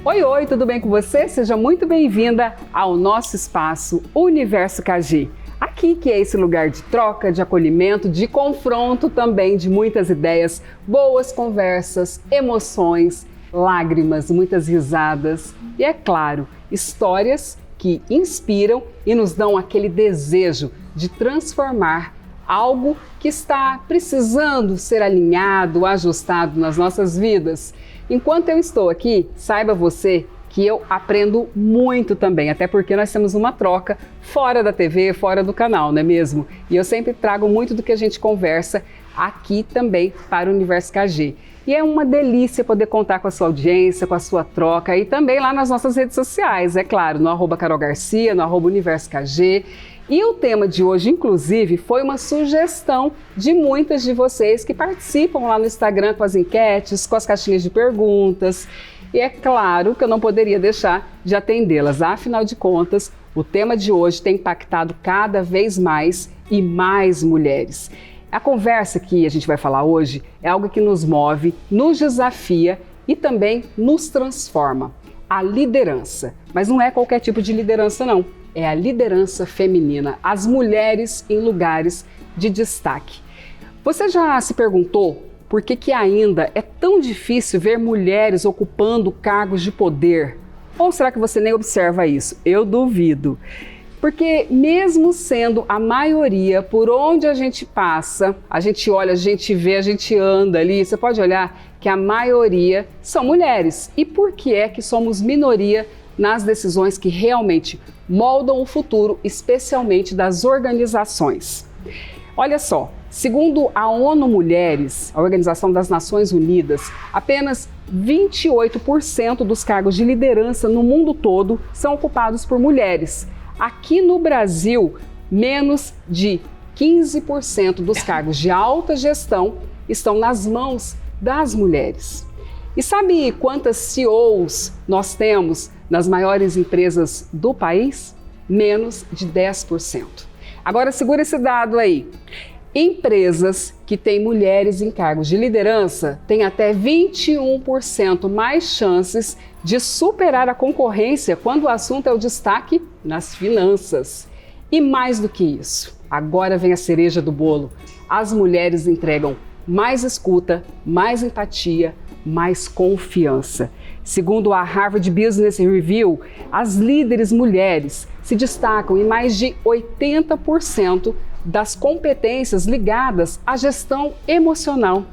Oi, oi, tudo bem com você? Seja muito bem-vinda ao nosso espaço Universo KG. Aqui que é esse lugar de troca, de acolhimento, de confronto também, de muitas ideias, boas conversas, emoções, lágrimas, muitas risadas e, é claro, histórias que inspiram e nos dão aquele desejo de transformar algo que está precisando ser alinhado, ajustado nas nossas vidas. Enquanto eu estou aqui, saiba você que eu aprendo muito também, até porque nós temos uma troca fora da TV, fora do canal, não é mesmo? E eu sempre trago muito do que a gente conversa aqui também para o Universo KG. E é uma delícia poder contar com a sua audiência, com a sua troca e também lá nas nossas redes sociais, é claro, no @CarolGarcia, no @Universo KG. E o tema de hoje, inclusive, foi uma sugestão de muitas de vocês que participam lá no Instagram com as enquetes, com as caixinhas de perguntas. E é claro que eu não poderia deixar de atendê-las. Afinal de contas, o tema de hoje tem impactado cada vez mais e mais mulheres. A conversa que a gente vai falar hoje é algo que nos move, nos desafia e também nos transforma. A liderança. Mas não é qualquer tipo de liderança, não. É a liderança feminina, as mulheres em lugares de destaque. Você já se perguntou por que ainda é tão difícil ver mulheres ocupando cargos de poder? Ou será que você nem observa isso? Eu duvido. Porque mesmo sendo a maioria, por onde a gente passa, a gente olha, a gente vê, a gente anda ali, você pode olhar que a maioria são mulheres. E por que é que somos minoria nas decisões que realmente moldam o futuro, especialmente das organizações? Olha só, segundo a ONU Mulheres, a Organização das Nações Unidas, apenas 28% dos cargos de liderança no mundo todo são ocupados por mulheres. Aqui no Brasil, menos de 15% dos cargos de alta gestão estão nas mãos das mulheres. E sabe quantas CEOs nós temos nas maiores empresas do país? Menos de 10%. Agora segura esse dado aí. Empresas que têm mulheres em cargos de liderança têm até 21% mais chances de superar a concorrência quando o assunto é o destaque nas finanças. E mais do que isso, agora vem a cereja do bolo. As mulheres entregam mais escuta, mais empatia, mais confiança. Segundo a Harvard Business Review, as líderes mulheres se destacam em mais de 80% das competências ligadas à gestão emocional.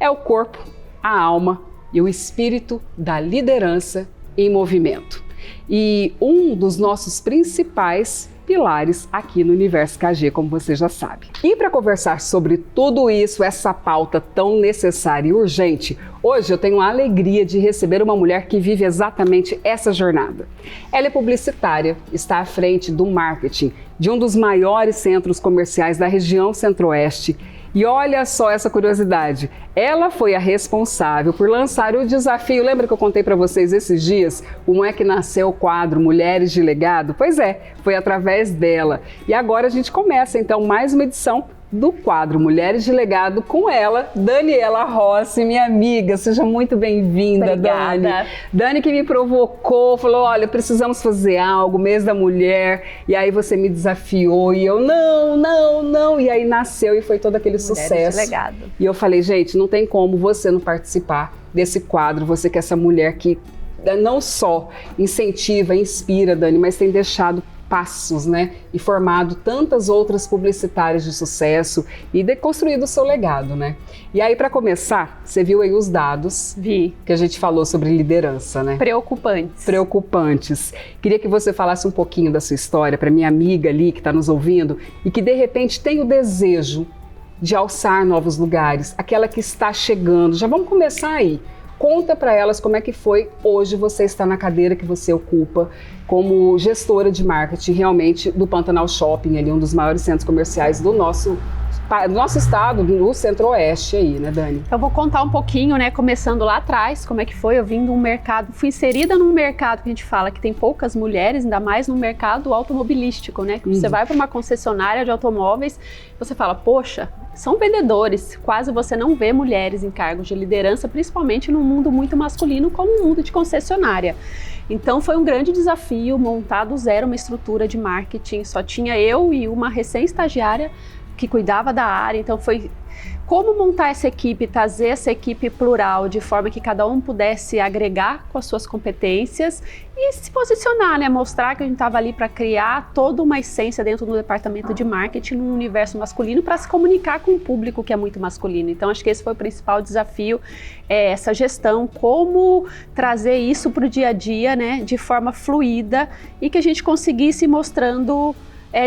É o corpo, a alma e o espírito da liderança em movimento. E um dos nossos principais pilares aqui no Universo KG, como você já sabe. E para conversar sobre tudo isso, essa pauta tão necessária e urgente, hoje eu tenho a alegria de receber uma mulher que vive exatamente essa jornada. Ela é publicitária, está à frente do marketing de um dos maiores centros comerciais da região Centro-Oeste. E olha só essa curiosidade, ela foi a responsável por lançar o desafio. Lembra que eu contei para vocês esses dias como é que nasceu o quadro Mulheres de Legado? Pois é, foi através dela. E agora a gente começa então mais uma edição do quadro Mulheres de Legado com ela, Daniela Rossi, minha amiga. Seja muito bem-vinda, Dani. Dani que me provocou, falou, olha, precisamos fazer algo, mês da mulher, e aí você me desafiou, e eu, não, e aí nasceu e foi todo aquele sucesso. Mulheres de Legado. E eu falei, gente, não tem como você não participar desse quadro, você que é essa mulher que não só incentiva, inspira, Dani, mas tem deixado passos, né? E formado tantas outras publicitárias de sucesso e construído o seu legado, né? E aí, para começar, você viu aí os dados que a gente falou sobre liderança, né? Preocupantes. Queria que você falasse um pouquinho da sua história para minha amiga ali que está nos ouvindo e que de repente tem o desejo de alçar novos lugares, aquela que está chegando. Já vamos começar aí. Conta para elas como é que foi hoje você estar na cadeira que você ocupa como gestora de marketing realmente do Pantanal Shopping, ali um dos maiores centros comerciais do nosso do nosso estado, do Centro-Oeste aí, né, Dani? Eu vou contar um pouquinho, né, começando lá atrás, como é que foi. Eu vim de um mercado, fui inserida num mercado que a gente fala que tem poucas mulheres, ainda mais no mercado automobilístico, né? Que você vai para uma concessionária de automóveis, você fala, poxa, são vendedores, quase você não vê mulheres em cargos de liderança, principalmente num mundo muito masculino como o mundo de concessionária. Então foi um grande desafio montar do zero uma estrutura de marketing, só tinha eu e uma recém-estagiária que cuidava da área, então foi como montar essa equipe, trazer essa equipe plural, de forma que cada um pudesse agregar com as suas competências e se posicionar, né? Mostrar que a gente estava ali para criar toda uma essência dentro do departamento de marketing num universo masculino para se comunicar com o público que é muito masculino. Então acho que esse foi o principal desafio, essa gestão, como trazer isso para o dia a dia, né? De forma fluida e que a gente conseguisse mostrando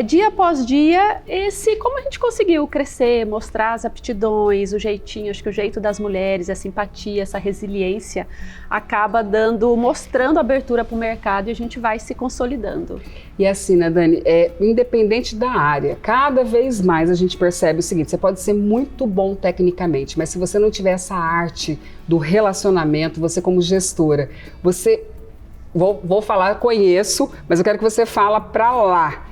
dia após dia, como a gente conseguiu crescer, mostrar as aptidões, o jeitinho, acho que o jeito das mulheres, a simpatia, essa resiliência, acaba mostrando abertura para o mercado e a gente vai se consolidando. E assim, né, Dani, independente da área, cada vez mais a gente percebe o seguinte, você pode ser muito bom tecnicamente, mas se você não tiver essa arte do relacionamento, você como gestora, vou falar, conheço, mas eu quero que você fala para lá.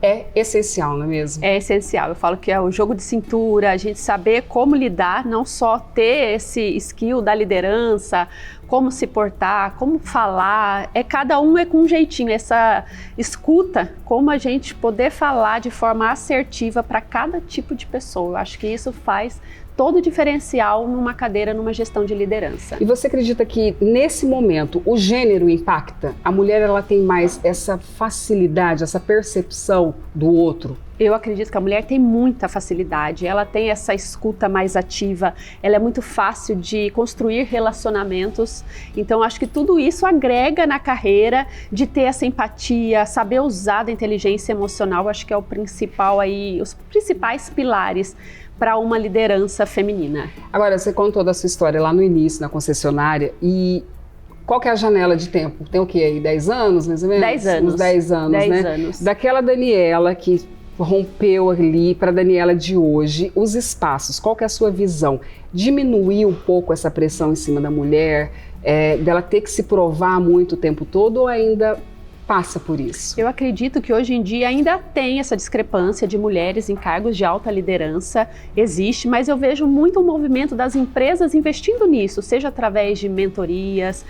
É essencial, não é mesmo? É essencial. Eu falo que é o jogo de cintura, a gente saber como lidar, não só ter esse skill da liderança, como se portar, como falar. Cada um com um jeitinho. Essa escuta, como a gente poder falar de forma assertiva para cada tipo de pessoa. Eu acho que isso faz todo o diferencial numa cadeira, numa gestão de liderança. E você acredita que nesse momento o gênero impacta? A mulher ela tem mais essa facilidade, essa percepção do outro? Eu acredito que a mulher tem muita facilidade, ela tem essa escuta mais ativa, ela é muito fácil de construir relacionamentos, então acho que tudo isso agrega na carreira de ter essa empatia, saber usar da inteligência emocional, acho que é o principal aí, os principais pilares para uma liderança feminina. Agora, você contou da sua história lá no início, na concessionária, e qual que é a janela de tempo? Tem o quê aí? 10 anos, mais ou menos? 10 anos. Uns 10 anos, 10 né? anos. Daquela Daniela que rompeu ali para a Daniela de hoje, os espaços, qual que é a sua visão? Diminuir um pouco essa pressão em cima da mulher, dela ter que se provar muito o tempo todo ou ainda passa por isso? Eu acredito que hoje em dia ainda tem essa discrepância de mulheres em cargos de alta liderança, existe, mas eu vejo muito o movimento das empresas investindo nisso, seja através de mentorias,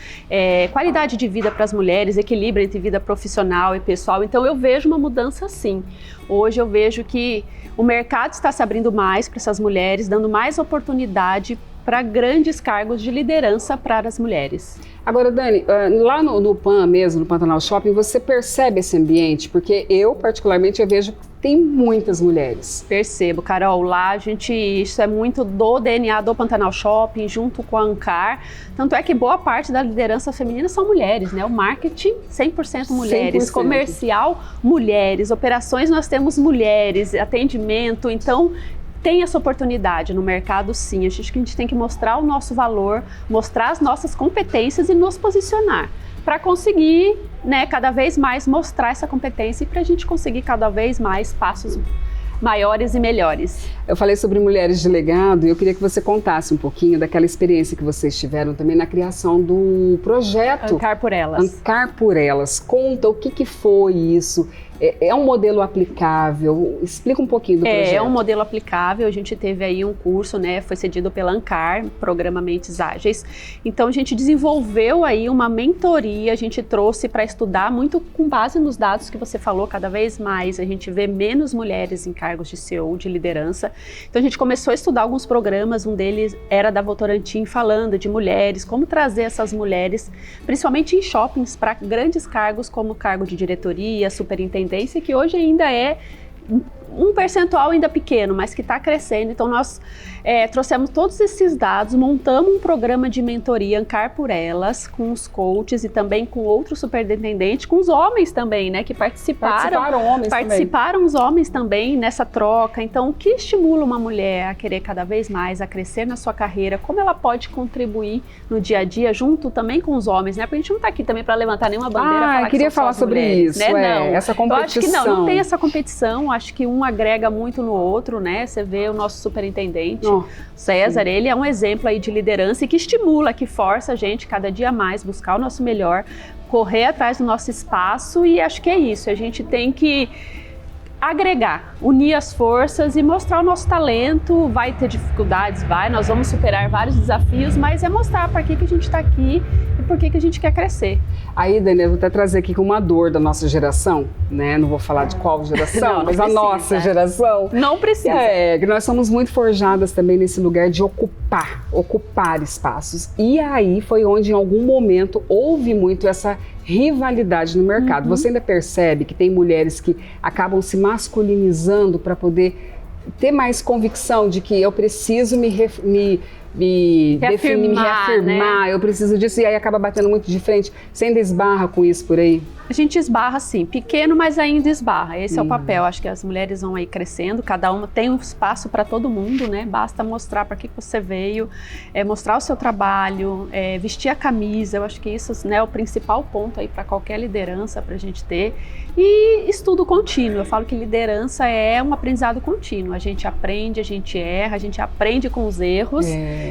qualidade de vida para as mulheres, equilíbrio entre vida profissional e pessoal, então eu vejo uma mudança sim. Hoje eu vejo que o mercado está se abrindo mais para essas mulheres, dando mais oportunidade para grandes cargos de liderança para as mulheres. Agora, Dani, lá no PAN mesmo, no Pantanal Shopping, você percebe esse ambiente? Porque eu, particularmente, eu vejo que tem muitas mulheres. Percebo, Carol. Lá isso é muito do DNA do Pantanal Shopping, junto com a Ancar. Tanto é que boa parte da liderança feminina são mulheres, né? O marketing, 100% mulheres. 100%. Comercial, mulheres. Operações, nós temos mulheres. Atendimento, então tem essa oportunidade no mercado, sim. Acho que a gente tem que mostrar o nosso valor, mostrar as nossas competências e nos posicionar para conseguir, né, cada vez mais mostrar essa competência e para a gente conseguir cada vez mais passos maiores e melhores. Eu falei sobre mulheres de legado e eu queria que você contasse um pouquinho daquela experiência que vocês tiveram também na criação do projeto Ancar por Elas. Ancar por Elas. Conta o que foi isso. É um modelo aplicável? Explica um pouquinho do projeto. É um modelo aplicável, a gente teve aí um curso, né, foi cedido pela Ancar, Programa Mentes Ágeis. Então a gente desenvolveu aí uma mentoria, a gente trouxe para estudar muito com base nos dados que você falou, cada vez mais a gente vê menos mulheres em cargos de CEO, de liderança. Então a gente começou a estudar alguns programas, um deles era da Votorantim, falando de mulheres, como trazer essas mulheres, principalmente em shoppings, para grandes cargos como cargo de diretoria, superintendência, que hoje ainda é um percentual ainda pequeno, mas que está crescendo. Então nós trouxemos todos esses dados, montamos um programa de mentoria Ancar por Elas, com os coaches e também com outros superintendentes, com os homens também, né, que participaram os homens também nessa troca. Então o que estimula uma mulher a querer cada vez mais, a crescer na sua carreira, como ela pode contribuir no dia a dia junto também com os homens, né, porque a gente não está aqui também para levantar nenhuma bandeira, eu queria falar sobre mulheres, isso, né? Não, essa competição. Eu acho que não tem essa competição, acho que um um agrega muito no outro, né? Você vê o nosso superintendente, César, sim. Ele é um exemplo aí de liderança e que estimula, que força a gente cada dia mais buscar o nosso melhor, correr atrás do nosso espaço, e acho que é isso, a gente tem que agregar, unir as forças e mostrar o nosso talento. Vai ter dificuldades, nós vamos superar vários desafios, mas é mostrar para que a gente está aqui e por que a gente quer crescer. Aí, Dani, eu vou até trazer aqui uma dor da nossa geração, né? Não vou falar de qual geração, não mas precisa. A nossa geração. Não precisa. Que nós somos muito forjadas também nesse lugar de ocupar espaços. E aí foi onde em algum momento houve muito essa rivalidade no mercado. Você ainda percebe que tem mulheres que acabam se masculinizando para poder ter mais convicção de que eu preciso me reafirmar, né? Eu preciso disso, e aí acaba batendo muito de frente. Você ainda esbarra com isso por aí? A gente esbarra sim, pequeno, mas ainda esbarra. Esse é o papel. Acho que as mulheres vão aí crescendo, cada uma tem um espaço para todo mundo, né? Basta mostrar para que você veio, mostrar o seu trabalho, vestir a camisa. Eu acho que isso, né, é o principal ponto aí para qualquer liderança para a gente ter. E estudo contínuo. Eu falo que liderança é um aprendizado contínuo. A gente aprende, a gente erra, a gente aprende com os erros.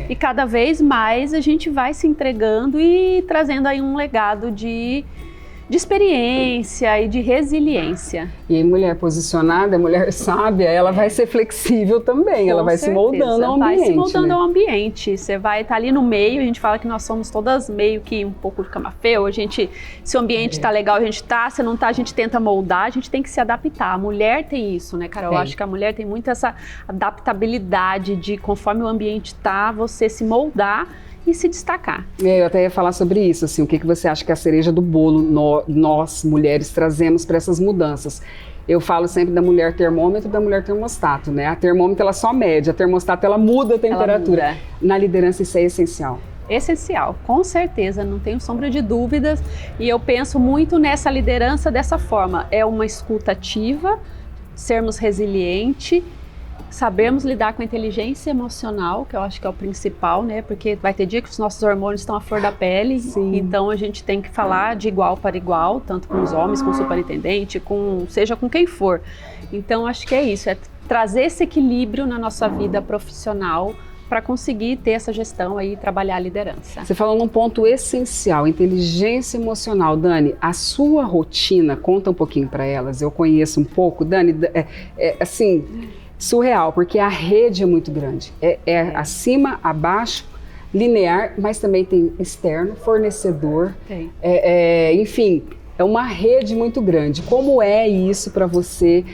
E cada vez mais a gente vai se entregando e trazendo aí um legado de experiência e de resiliência. E aí, mulher posicionada, mulher sábia, ela vai ser flexível também, ela vai se moldando ao ambiente. Vai se moldando ao ambiente. Você vai estar ali no meio, a gente fala que nós somos todas meio que um pouco de camafeu, se o ambiente está legal, a gente tá, se não tá, a gente tenta moldar, a gente tem que se adaptar. A mulher tem isso, né, Carol? Eu acho que a mulher tem muito essa adaptabilidade de, conforme o ambiente tá, você se moldar e se destacar. Eu até ia falar sobre isso, assim, o que você acha que é a cereja do bolo nós, mulheres, trazemos para essas mudanças? Eu falo sempre da mulher termômetro e da mulher termostato, né? A termômetro, ela só mede, a termostato, ela muda a temperatura. Ela muda. Na liderança, isso é essencial. Essencial, com certeza, não tenho sombra de dúvidas, e eu penso muito nessa liderança dessa forma, é uma escuta ativa, sermos resilientes, sabermos lidar com a inteligência emocional, que eu acho que é o principal, né? Porque vai ter dia que os nossos hormônios estão à flor da pele. Sim. Então a gente tem que falar de igual para igual, tanto com os homens, com o superintendente, seja com quem for. Então acho que é isso, é trazer esse equilíbrio na nossa vida profissional para conseguir ter essa gestão aí e trabalhar a liderança. Você falou num ponto essencial, inteligência emocional. Dani, a sua rotina, conta um pouquinho para elas, eu conheço um pouco. Dani, assim, surreal, porque a rede é muito grande. Acima, abaixo, linear, mas também tem externo, fornecedor. Enfim, é uma rede muito grande. Como é isso para você?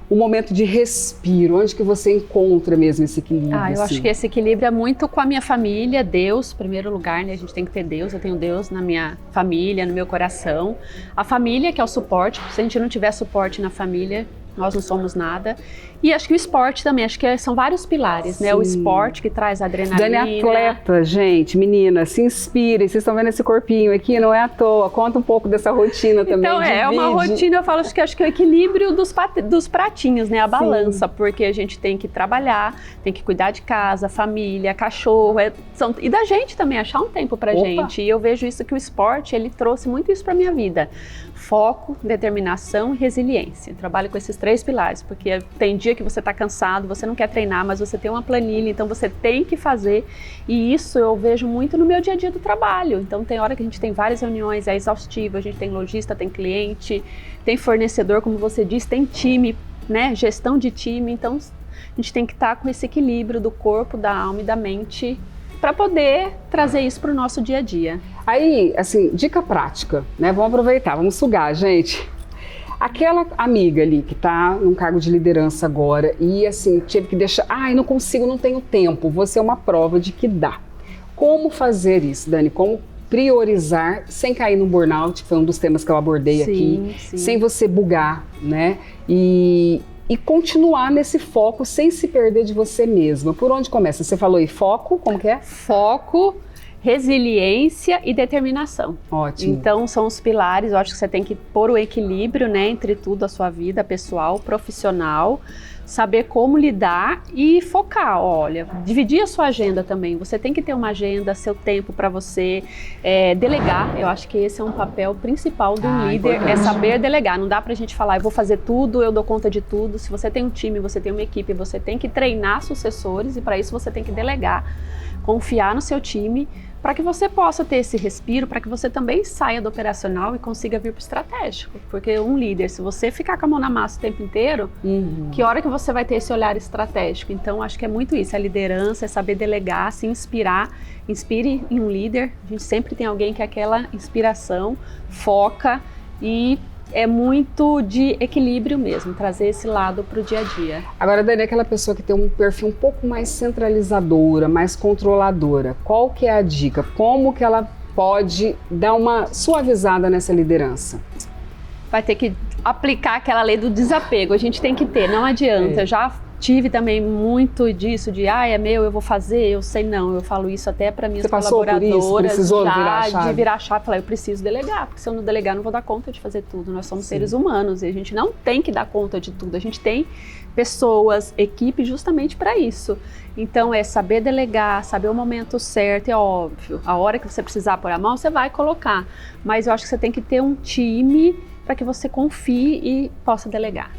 O momento de respiro, onde que você encontra mesmo esse equilíbrio? Eu acho que esse equilíbrio é muito com a minha família, Deus, em primeiro lugar, né? A gente tem que ter Deus, eu tenho Deus na minha família, no meu coração. A família, que é o suporte, se a gente não tiver suporte na família, nós não somos nada. E acho que o esporte também, acho que são vários pilares, né? O esporte que traz adrenalina. Dani é atleta, gente, menina, se inspirem. Vocês estão vendo esse corpinho aqui, não é à toa. Conta um pouco dessa rotina também. Então é uma rotina, eu falo acho que é o equilíbrio dos pratinhos, né? A balança, porque a gente tem que trabalhar, tem que cuidar de casa, família, cachorro, e da gente também, achar um tempo pra gente. E eu vejo isso que o esporte, ele trouxe muito isso pra minha vida. Foco, determinação e resiliência. Eu trabalho com esses 3 pilares, porque tem dia que você está cansado, você não quer treinar, mas você tem uma planilha, então você tem que fazer. E isso eu vejo muito no meu dia a dia do trabalho. Então tem hora que a gente tem várias reuniões, é exaustivo, a gente tem lojista, tem cliente, tem fornecedor, como você disse, tem time, né? Gestão de time. Então a gente tem que estar com esse equilíbrio do corpo, da alma e da mente para poder trazer isso para o nosso dia a dia. Aí, assim, dica prática, né? Vamos aproveitar, vamos sugar, gente. Aquela amiga ali que está num cargo de liderança agora e, assim, teve que deixar, não consigo, não tenho tempo. Você é uma prova de que dá. Como fazer isso, Dani? Como priorizar sem cair no burnout, que foi um dos temas que eu abordei aqui, sem você bugar, né? E continuar nesse foco sem se perder de você mesma. Por onde começa? Você falou aí foco, como que é? Foco, resiliência e determinação. Ótimo. Então são os pilares, eu acho que você tem que pôr o equilíbrio, né, entre tudo, a sua vida pessoal, profissional, saber como lidar e focar, olha, dividir a sua agenda também. Você tem que ter uma agenda, seu tempo para você delegar. Eu acho que esse é um papel principal do líder, é saber delegar. Não dá pra gente falar, eu vou fazer tudo, eu dou conta de tudo. Se você tem um time, você tem uma equipe, você tem que treinar sucessores e para isso você tem que delegar, confiar no seu time, para que você possa ter esse respiro, para que você também saia do operacional e consiga vir para o estratégico. Porque um líder, se você ficar com a mão na massa o tempo inteiro, que hora que você vai ter esse olhar estratégico? Então, acho que é muito isso, a liderança, é saber delegar, se inspirar. Inspire em um líder, a gente sempre tem alguém que é aquela inspiração, foca e é muito de equilíbrio mesmo, trazer esse lado para o dia a dia. Agora, Dani, aquela pessoa que tem um perfil um pouco mais centralizadora, mais controladora, qual que é a dica? Como que ela pode dar uma suavizada nessa liderança? Vai ter que aplicar aquela lei do desapego, a gente tem que ter, não adianta. Eu já tive também muito disso, de é meu, eu vou fazer, eu sei não, eu falo isso até para minhas colaboradoras, precisou virar a chave? De virar a chave, falar, eu preciso delegar, porque se eu não delegar, eu não vou dar conta de fazer tudo, nós somos seres humanos e a gente não tem que dar conta de tudo, a gente tem pessoas, equipe justamente para isso. Então é saber delegar, saber o momento certo, é óbvio, a hora que você precisar pôr a mão, você vai colocar, mas eu acho que você tem que ter um time para que você confie e possa delegar.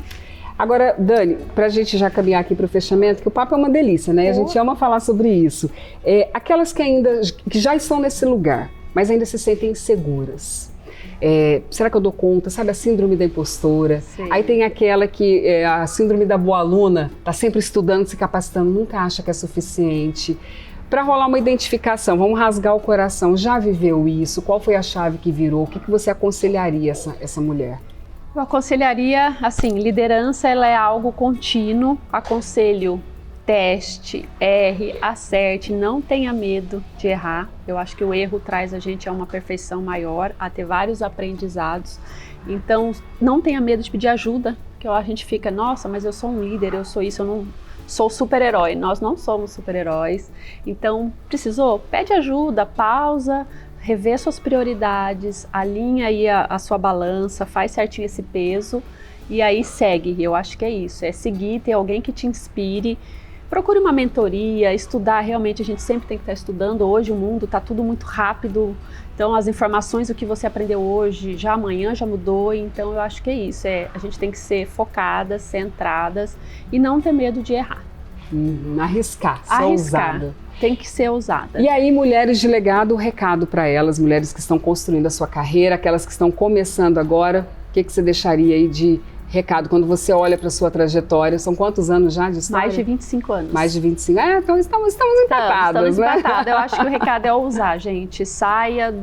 Agora, Dani, para a gente já caminhar aqui para o fechamento, que o papo é uma delícia, né? A gente ama falar sobre isso. Aquelas que já estão nesse lugar, mas ainda se sentem inseguras. Será que eu dou conta? Sabe, a síndrome da impostora. Sim. Aí tem aquela que a síndrome da boa aluna, está sempre estudando, se capacitando, nunca acha que é suficiente. Para rolar uma identificação, vamos rasgar o coração. Já viveu isso? Qual foi a chave que virou? O que você aconselharia essa mulher? Eu aconselharia, assim, liderança ela é algo contínuo, aconselho, teste, erre, acerte, não tenha medo de errar. Eu acho que o erro traz a gente a uma perfeição maior, a ter vários aprendizados. Então, não tenha medo de pedir ajuda, que a gente fica, nossa, mas eu sou um líder, eu sou isso, eu não sou super-herói. Nós não somos super-heróis. Então, precisou? Pede ajuda, pausa, rever suas prioridades, alinha aí a sua balança, faz certinho esse peso e aí segue. Eu acho que é isso, é seguir, ter alguém que te inspire. Procure uma mentoria, estudar, realmente a gente sempre tem que estar estudando. Hoje o mundo está tudo muito rápido, então as informações, o que você aprendeu hoje, já amanhã já mudou, então eu acho que é isso, a gente tem que ser focadas, centradas e não ter medo de errar. Arriscar, ser ousada. Tem que ser ousada. E aí, mulheres de legado, o recado para elas, mulheres que estão construindo a sua carreira, aquelas que estão começando agora, o que você deixaria aí de recado quando você olha para a sua trajetória? São quantos anos já de história? Mais de 25 anos. Mais de 25. Então estamos empatadas, né? Eu acho que o recado é ousar, gente. Saia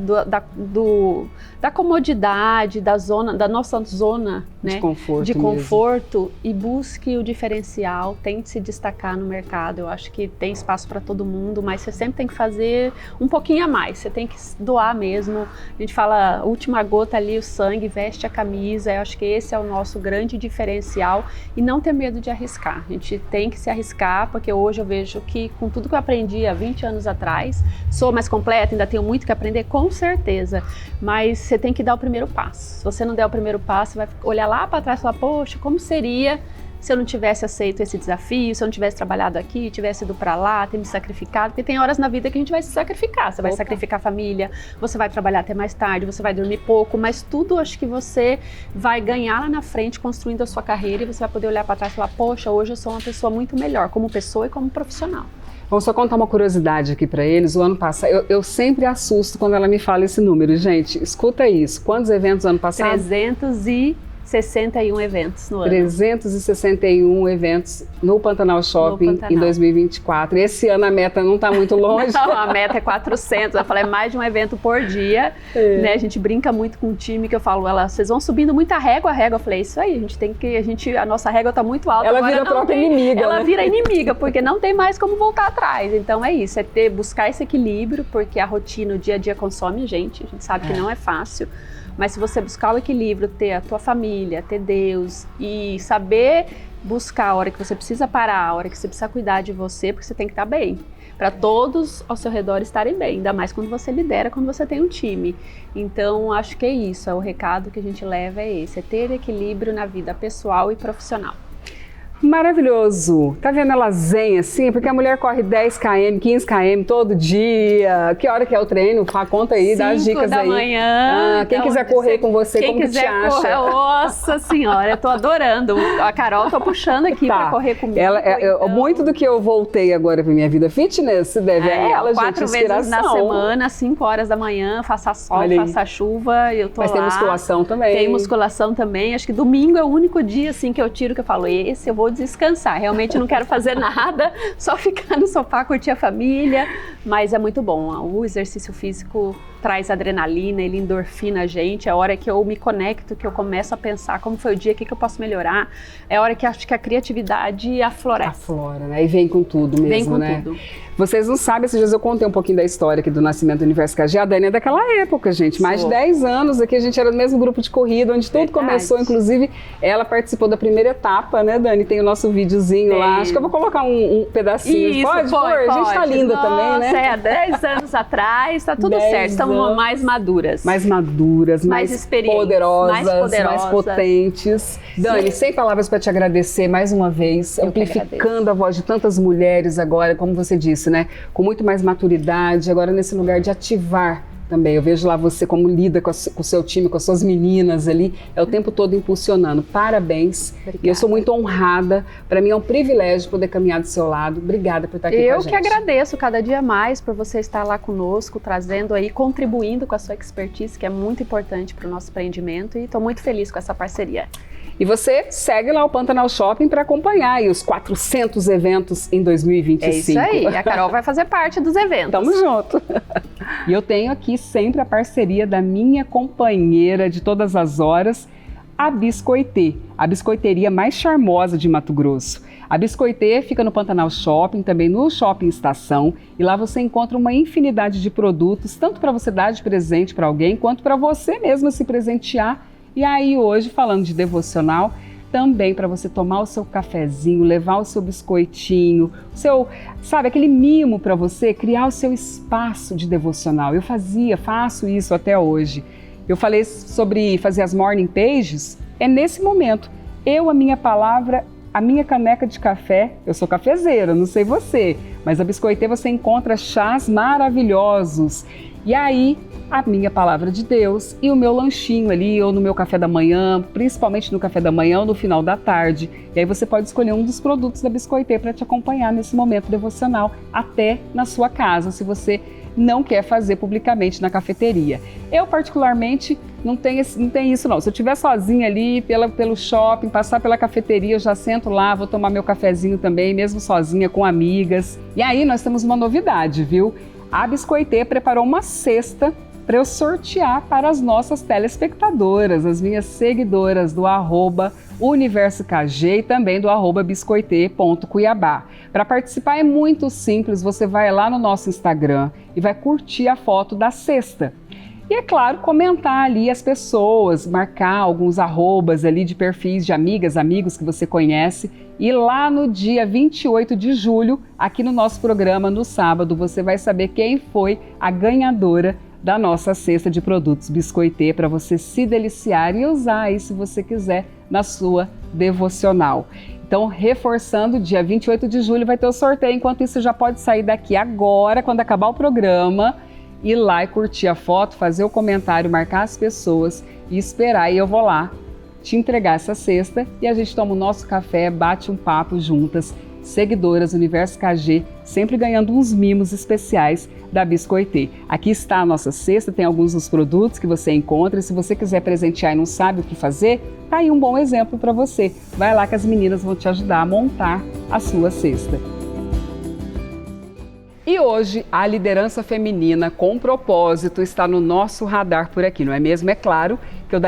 da comodidade, da nossa zona, né, de conforto e busque o diferencial, tente se destacar no mercado. Eu acho que tem espaço para todo mundo, mas você sempre tem que fazer um pouquinho a mais, você tem que doar mesmo. A gente fala, última gota ali, o sangue, veste a camisa. Eu acho que esse é o nosso grande diferencial e não ter medo de arriscar. A gente tem que se arriscar, porque hoje eu vejo que com tudo que eu aprendi há 20 anos atrás, sou mais completa, ainda tenho muito que aprender, com certeza, mas você tem que dar o primeiro passo. Se você não der o primeiro passo, você vai olhar lá para trás e falar, poxa, como seria se eu não tivesse aceito esse desafio, se eu não tivesse trabalhado aqui, tivesse ido para lá, ter me sacrificado, porque tem horas na vida que a gente vai se sacrificar, você vai sacrificar a família, você vai trabalhar até mais tarde, você vai dormir pouco, mas tudo acho que você vai ganhar lá na frente construindo a sua carreira e você vai poder olhar para trás e falar, poxa, hoje eu sou uma pessoa muito melhor, como pessoa e como profissional. Vamos só contar uma curiosidade aqui para eles. O ano passado, eu sempre assusto quando ela me fala esse número. Gente, escuta isso. Quantos eventos ano passado? 361 eventos no ano. 361 eventos no Pantanal Shopping em 2024. Esse ano a meta não está muito longe. Não, a meta é 400. Eu falei, é mais de um evento por dia. Né? A gente brinca muito com o time, que eu falo, vocês vão subindo muita régua. Eu falei, isso aí, a nossa régua está muito alta. Ela vira a própria inimiga. Ela vira inimiga, porque não tem mais como voltar atrás. Então é isso, buscar esse equilíbrio, porque a rotina, o dia a dia consome a gente sabe que não é fácil. Mas se você buscar o equilíbrio, ter a tua família, ter Deus e saber buscar a hora que você precisa parar, a hora que você precisa cuidar de você, porque você tem que estar bem, para todos ao seu redor estarem bem, ainda mais quando você lidera, quando você tem um time. Então, acho que é isso, o recado que a gente leva é esse, é ter equilíbrio na vida pessoal e profissional. Maravilhoso. Tá vendo ela zen assim? Porque a mulher corre 10 km, 15 km todo dia. Que hora que é o treino? Conta aí, dá as dicas aí. 5 da manhã. Quem quiser correr com você, como que te acha? Correr, nossa senhora, eu tô adorando. A Carol tá puxando aqui pra correr comigo. Então... Muito do que eu voltei agora pra minha vida fitness se deve a ela, 4 gente, vezes na semana, 5 horas da manhã, faça sol, faça chuva, eu tô lá. Mas tem musculação também. Tem musculação também. Acho que domingo é o único dia assim que eu tiro, que eu falo, esse eu vou descansar. Realmente não quero fazer nada, só ficar no sofá, curtir a família. Mas é muito bom. O exercício físico traz adrenalina, ele endorfina a gente. É a hora que eu me conecto, que eu começo a pensar como foi o dia, o que eu posso melhorar. É a hora que acho que a criatividade aflorece. Aflora, né? E vem com tudo mesmo, vem com né? tudo. Vocês não sabem, esses dias eu contei um pouquinho da história aqui do nascimento do Universo KG. A Dani é daquela época, gente. Mais de 10 anos aqui, a gente era do mesmo grupo de corrida, onde tudo começou. Inclusive, ela participou da primeira etapa, né, Dani? Tem o nosso videozinho lá. Acho que eu vou colocar um pedacinho. Isso, pode? A gente tá linda também, né? Há 10 anos atrás, tá tudo certo. Estamos mais maduras. Mais maduras, mais experientes, poderosas, mais potentes. Dani, sem palavras para te agradecer mais uma vez, amplificando a voz de tantas mulheres agora, como você disse, né? Com muito mais maturidade, agora nesse lugar de ativar também. Eu vejo lá você como lida com o seu time, com as suas meninas ali, é o tempo todo impulsionando. Parabéns. Obrigada. E eu sou muito honrada. Para mim é um privilégio poder caminhar do seu lado. Obrigada por estar aqui com a gente. Eu que agradeço cada dia mais por você estar lá conosco, trazendo aí, contribuindo com a sua expertise, que é muito importante para o nosso empreendimento, e estou muito feliz com essa parceria. E você segue lá o Pantanal Shopping para acompanhar aí os 400 eventos em 2025. É isso aí, a Carol vai fazer parte dos eventos. Tamo junto. E eu tenho aqui sempre a parceria da minha companheira de todas as horas, a Biscoitê, a biscoiteria mais charmosa de Mato Grosso. A Biscoitê fica no Pantanal Shopping, também no Shopping Estação, e lá você encontra uma infinidade de produtos, tanto para você dar de presente para alguém, quanto para você mesmo se presentear. E aí hoje, falando de devocional, também para você tomar o seu cafezinho, levar o seu biscoitinho, sabe, aquele mimo para você, criar o seu espaço de devocional. Eu faço isso até hoje. Eu falei sobre fazer as morning pages, é nesse momento. A minha palavra, a minha caneca de café, eu sou cafezeira, não sei você, mas a Biscoitê você encontra chás maravilhosos. E aí, a minha palavra de Deus e o meu lanchinho ali, ou no meu café da manhã, principalmente no café da manhã ou no final da tarde. E aí você pode escolher um dos produtos da Biscoitê para te acompanhar nesse momento devocional, até na sua casa, se você não quer fazer publicamente na cafeteria. Eu, particularmente, não tenho isso não. Se eu estiver sozinha ali pelo shopping, passar pela cafeteria, eu já sento lá, vou tomar meu cafezinho também, mesmo sozinha, com amigas. E aí nós temos uma novidade, viu? A Biscoitê preparou uma cesta para eu sortear para as nossas telespectadoras, as minhas seguidoras do @UniversoKG e também do @biscoitê.cuiabá. Para participar é muito simples, você vai lá no nosso Instagram e vai curtir a foto da cesta. E é claro, comentar ali as pessoas, marcar alguns arrobas ali de perfis de amigas, amigos que você conhece. E lá no dia 28 de julho, aqui no nosso programa, no sábado, você vai saber quem foi a ganhadora da nossa cesta de produtos Biscoitê para você se deliciar e usar aí, se você quiser, na sua devocional. Então, reforçando, dia 28 de julho vai ter o sorteio. Enquanto isso, já pode sair daqui agora, quando acabar o programa, ir lá e curtir a foto, fazer o comentário, marcar as pessoas e esperar. E eu vou lá te entregar essa cesta e a gente toma o nosso café, bate um papo juntas, seguidoras Universo KG, sempre ganhando uns mimos especiais da Biscoitê. Aqui está a nossa cesta, tem alguns dos produtos que você encontra, e se você quiser presentear e não sabe o que fazer, tá aí um bom exemplo para você. Vai lá que as meninas vão te ajudar a montar a sua cesta. E hoje a liderança feminina com propósito está no nosso radar por aqui, não é mesmo? É claro que eu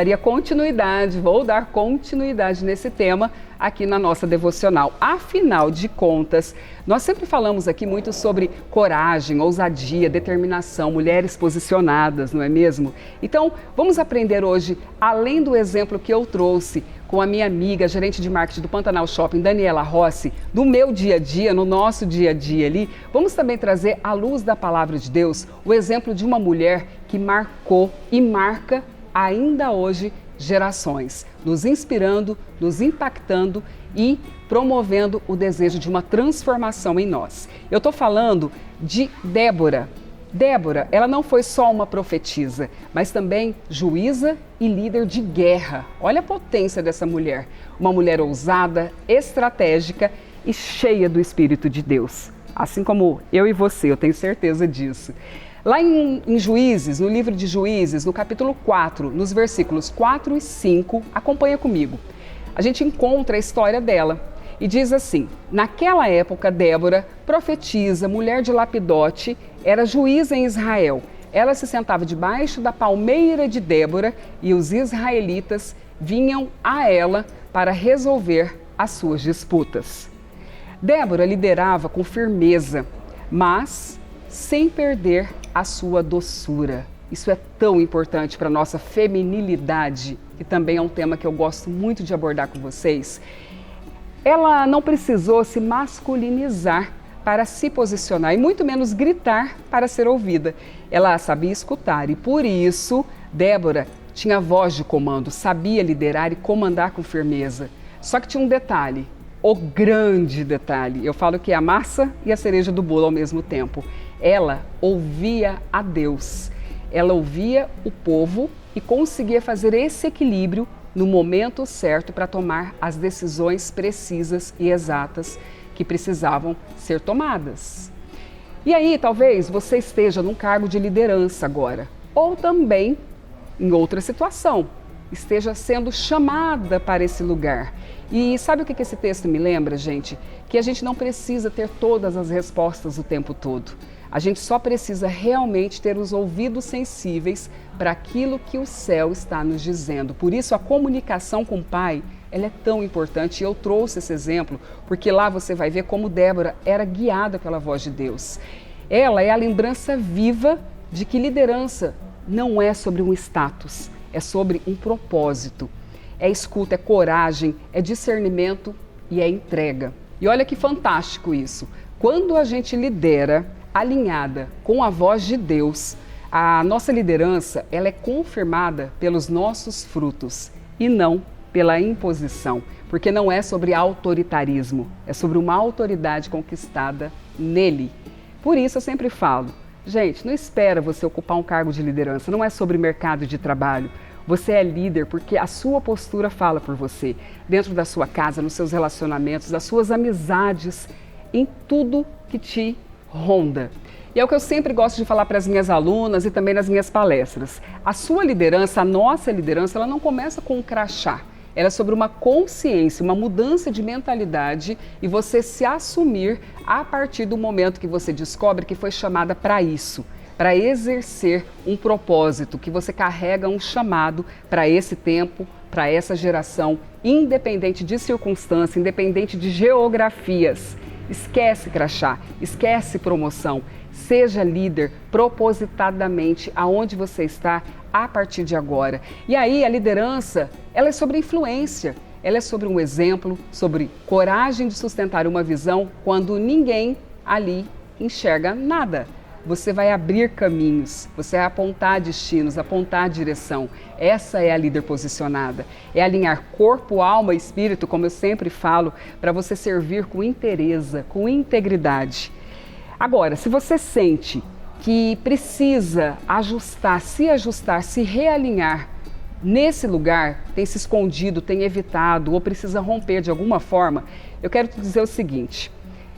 vou dar continuidade nesse tema aqui na nossa devocional. Afinal de contas, nós sempre falamos aqui muito sobre coragem, ousadia, determinação, mulheres posicionadas, não é mesmo? Então, vamos aprender hoje, além do exemplo que eu trouxe com a minha amiga, gerente de marketing do Pantanal Shopping, Daniela Rossi, do meu dia a dia, no nosso dia a dia ali, vamos também trazer, à luz da palavra de Deus, o exemplo de uma mulher que marcou e marca ainda hoje gerações, nos inspirando, nos impactando e promovendo o desejo de uma transformação em nós. Eu estou falando de Débora. Débora, ela não foi só uma profetisa, mas também juíza e líder de guerra. Olha a potência dessa mulher. Uma mulher ousada, estratégica e cheia do Espírito de Deus. Assim como eu e você, eu tenho certeza disso. Lá em Juízes, no livro de Juízes, no capítulo 4, nos versículos 4 e 5, acompanha comigo. A gente encontra a história dela. E diz assim: naquela época, Débora, profetisa, mulher de Lapidote, era juíza em Israel. Ela se sentava debaixo da palmeira de Débora e os israelitas vinham a ela para resolver as suas disputas. Débora liderava com firmeza, mas sem perder a sua doçura. Isso é tão importante para a nossa feminilidade, que também é um tema que eu gosto muito de abordar com vocês. Ela não precisou se masculinizar para se posicionar e muito menos gritar para ser ouvida. Ela sabia escutar e por isso Débora tinha voz de comando, sabia liderar e comandar com firmeza. Só que tinha um detalhe, o grande detalhe. Eu falo que é a massa e a cereja do bolo ao mesmo tempo. Ela ouvia a Deus, ela ouvia o povo e conseguia fazer esse equilíbrio no momento certo para tomar as decisões precisas e exatas que precisavam ser tomadas. E aí, talvez você esteja num cargo de liderança agora, ou também em outra situação, esteja sendo chamada para esse lugar. E sabe o que esse texto me lembra, gente? Que a gente não precisa ter todas as respostas o tempo todo. A gente só precisa realmente ter os ouvidos sensíveis para aquilo que o céu está nos dizendo. Por isso, a comunicação com o Pai, ela é tão importante. E eu trouxe esse exemplo porque lá você vai ver como Débora era guiada pela voz de Deus. Ela é a lembrança viva de que liderança não é sobre um status, é sobre um propósito. É escuta, é coragem, é discernimento e é entrega. E olha que fantástico isso. Quando a gente lidera alinhada com a voz de Deus, a nossa liderança ela é confirmada pelos nossos frutos e não pela imposição, porque não é sobre autoritarismo, é sobre uma autoridade conquistada nele. Por isso eu sempre falo, gente, não espera você ocupar um cargo de liderança, não é sobre mercado de trabalho. Você é líder porque a sua postura fala por você, dentro da sua casa, nos seus relacionamentos, das suas amizades, em tudo que te ronda. E é o que eu sempre gosto de falar para as minhas alunas e também nas minhas palestras. A sua liderança, a nossa liderança, ela não começa com um crachá. Ela é sobre uma consciência, uma mudança de mentalidade e você se assumir a partir do momento que você descobre que foi chamada para isso, para exercer um propósito, que você carrega um chamado para esse tempo, para essa geração, independente de circunstância, independente de geografias. Esquece crachá, esquece promoção, seja líder propositadamente aonde você está a partir de agora. E aí a liderança, ela é sobre influência, ela é sobre um exemplo, sobre coragem de sustentar uma visão quando ninguém ali enxerga nada. Você vai abrir caminhos, você vai apontar destinos, apontar direção. Essa é a líder posicionada. É alinhar corpo, alma e espírito, como eu sempre falo, para você servir com inteireza, com integridade. Agora, se você sente que precisa ajustar, se realinhar nesse lugar, tem se escondido, tem evitado ou precisa romper de alguma forma, eu quero te dizer o seguinte,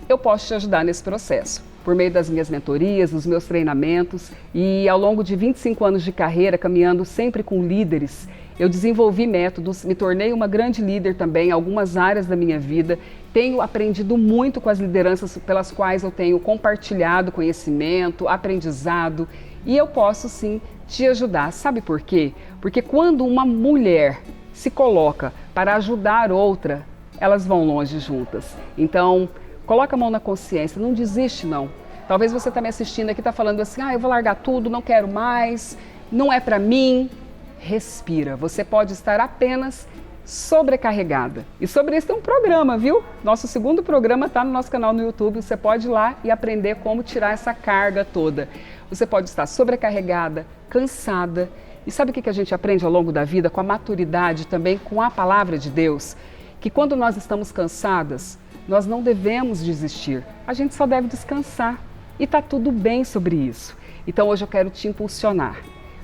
eu posso te ajudar nesse processo. Por meio das minhas mentorias, dos meus treinamentos e ao longo de 25 anos de carreira, caminhando sempre com líderes, eu desenvolvi métodos, me tornei uma grande líder também em algumas áreas da minha vida, tenho aprendido muito com as lideranças pelas quais eu tenho compartilhado conhecimento, aprendizado e eu posso sim te ajudar. Sabe por quê? Porque quando uma mulher se coloca para ajudar outra, elas vão longe juntas. Então, coloca a mão na consciência, não desiste não. Talvez você está me assistindo aqui e está falando assim, eu vou largar tudo, não quero mais, não é para mim. Respira, você pode estar apenas sobrecarregada. E sobre isso tem um programa, viu? Nosso segundo programa está no nosso canal no YouTube, você pode ir lá e aprender como tirar essa carga toda. Você pode estar sobrecarregada, cansada. E sabe o que a gente aprende ao longo da vida com a maturidade também, com a palavra de Deus? que quando nós estamos cansadas, nós não devemos desistir, a gente só deve descansar e está tudo bem sobre isso. Então hoje eu quero te impulsionar.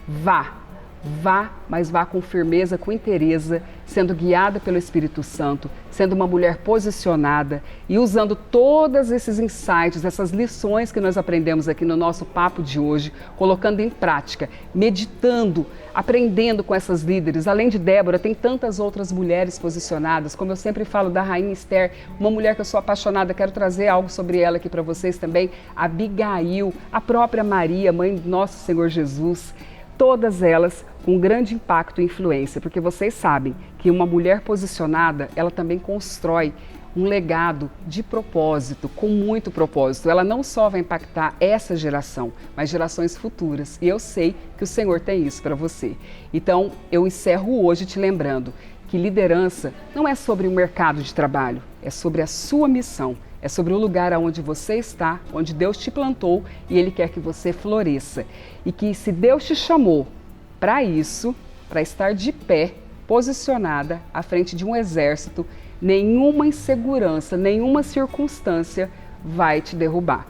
Vá, mas vá com firmeza, com inteireza, sendo guiada pelo Espírito Santo, sendo uma mulher posicionada e usando todos esses insights, essas lições que nós aprendemos aqui no nosso papo de hoje, colocando em prática, meditando, aprendendo com essas líderes. Além de Débora, tem tantas outras mulheres posicionadas, como eu sempre falo da Rainha Esther, uma mulher que eu sou apaixonada, quero trazer algo sobre ela aqui para vocês também, Abigail, a própria Maria, mãe do nosso Senhor Jesus. Todas elas com grande impacto e influência, porque vocês sabem que uma mulher posicionada, ela também constrói um legado de propósito, com muito propósito. Ela não só vai impactar essa geração, mas gerações futuras. E eu sei que o Senhor tem isso para você. Então, eu encerro hoje te lembrando que liderança não é sobre o mercado de trabalho, é sobre a sua missão. É sobre o lugar onde você está, onde Deus te plantou e Ele quer que você floresça. E que se Deus te chamou para isso, para estar de pé, posicionada à frente de um exército, nenhuma insegurança, nenhuma circunstância vai te derrubar.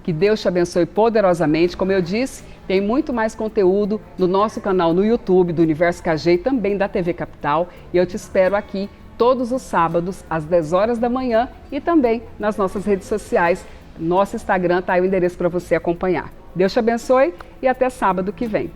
Que Deus te abençoe poderosamente. Como eu disse, tem muito mais conteúdo no nosso canal no YouTube, do Universo KG e também da TV Capital. E eu te espero aqui todos os sábados, às 10 horas da manhã e também nas nossas redes sociais. Nosso Instagram está aí o endereço para você acompanhar. Deus te abençoe e até sábado que vem.